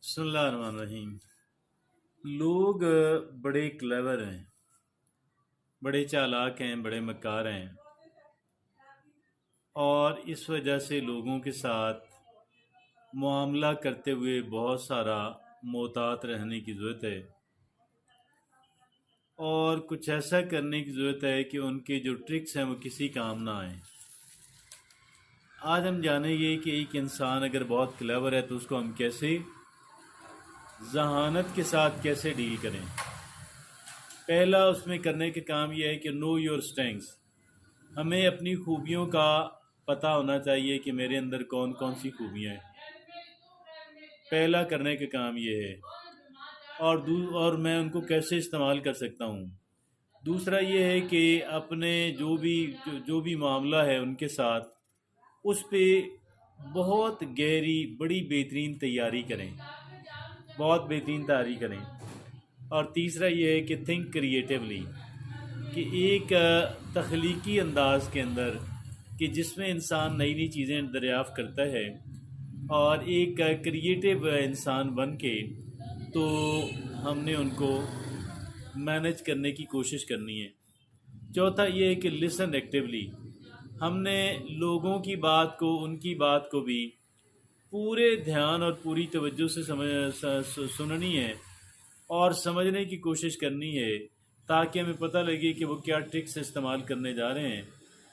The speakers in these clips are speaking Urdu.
بسم اللہ الرحمن الرحیم۔ لوگ بڑے کلیور ہیں، بڑے چالاک ہیں، بڑے مکار ہیں، اور اس وجہ سے لوگوں کے ساتھ معاملہ کرتے ہوئے بہت سارا محتاط رہنے کی ضرورت ہے، اور کچھ ایسا کرنے کی ضرورت ہے کہ ان کے جو ٹرکس ہیں وہ کسی کام نہ آئیں۔ آج ہم جانیں گے کہ ایک انسان اگر بہت کلیور ہے تو اس کو ہم کیسے ذہانت کے ساتھ کیسے ڈیل کریں۔ پہلا اس میں کرنے کا کام یہ ہے کہ نو یور اسٹرینگس، ہمیں اپنی خوبیوں کا پتہ ہونا چاہیے کہ میرے اندر کون کون سی خوبیاں ہیں۔ پہلا کرنے کا کام یہ ہے، اور میں ان کو کیسے استعمال کر سکتا ہوں۔ دوسرا یہ ہے کہ اپنے جو بھی معاملہ ہے ان کے ساتھ اس پہ بہت گہری بڑی بہترین تیاری کریں، بہت بہترین تیاری کریں۔ اور تیسرا یہ ہے کہ تھنک کریٹیولی، کہ ایک تخلیقی انداز کے اندر کہ جس میں انسان نئی نئی چیزیں دریافت کرتا ہے، اور ایک کریٹیو انسان بن کے تو ہم نے ان کو مینج کرنے کی کوشش کرنی ہے۔ چوتھا یہ ہے کہ لسن ایکٹیولی، ہم نے لوگوں کی بات کو، ان کی بات کو بھی پورے دھیان اور پوری توجہ سے سننی ہے اور سمجھنے کی کوشش کرنی ہے، تاکہ ہمیں پتہ لگے کہ وہ کیا ٹرکس استعمال کرنے جا رہے ہیں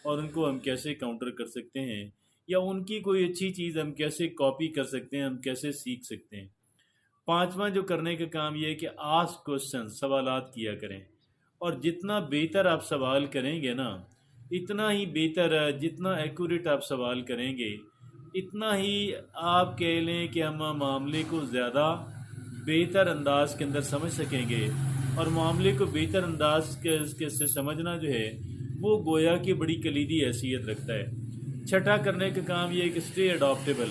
اور ان کو ہم کیسے کاؤنٹر کر سکتے ہیں، یا ان کی کوئی اچھی چیز ہم کیسے کاپی کر سکتے ہیں، ہم کیسے سیکھ سکتے ہیں۔ پانچواں جو کرنے کا کام یہ ہے کہ آسک کوشچن، سوالات کیا کریں، اور جتنا بہتر آپ سوال کریں گے نا، اتنا ہی بہتر ہے، جتنا ایکوریٹ آپ سوال کریں گے اتنا ہی آپ کہہ لیں کہ ہم معاملے کو زیادہ بہتر انداز کے اندر سمجھ سکیں گے، اور معاملے کو بہتر انداز سے سمجھنا جو ہے وہ گویا کی بڑی کلیدی حیثیت رکھتا ہے۔ چھٹا کرنے کا کام یہ ہے کہ اسٹے اڈاپٹیبل،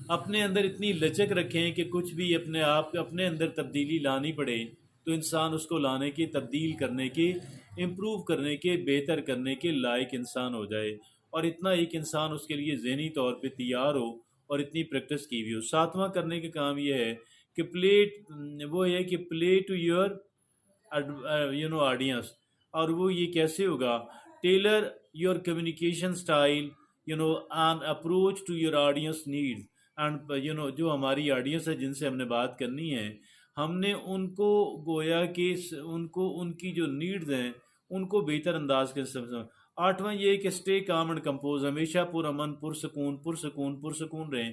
اپنے اندر اتنی لچک رکھیں کہ کچھ بھی اپنے اندر تبدیلی لانی پڑے تو انسان اس کو لانے کے، تبدیل کرنے کے، امپروو کرنے کے، بہتر کرنے کے لائق انسان ہو جائے، اور اتنا ایک انسان اس کے لیے ذہنی طور پہ تیار ہو اور اتنی پریکٹس کی ہوئی ہو۔ ساتواں کرنے کا کام یہ ہے کہ پلے ٹو یور آڈینس، اور وہ یہ کیسے ہوگا؟ Tailor your communication style and approach to your audience need, and جو ہماری آڈینس ہے جن سے ہم نے بات کرنی ہے، ہم نے ان کو گویا کہ ان کی جو نیڈز ہیں ان کو بہتر انداز کے سمجھنا۔ آٹھواں یہ ہے کہ اسٹے کام اینڈ کمپوز، ہمیشہ پرامن، پرسکون رہیں،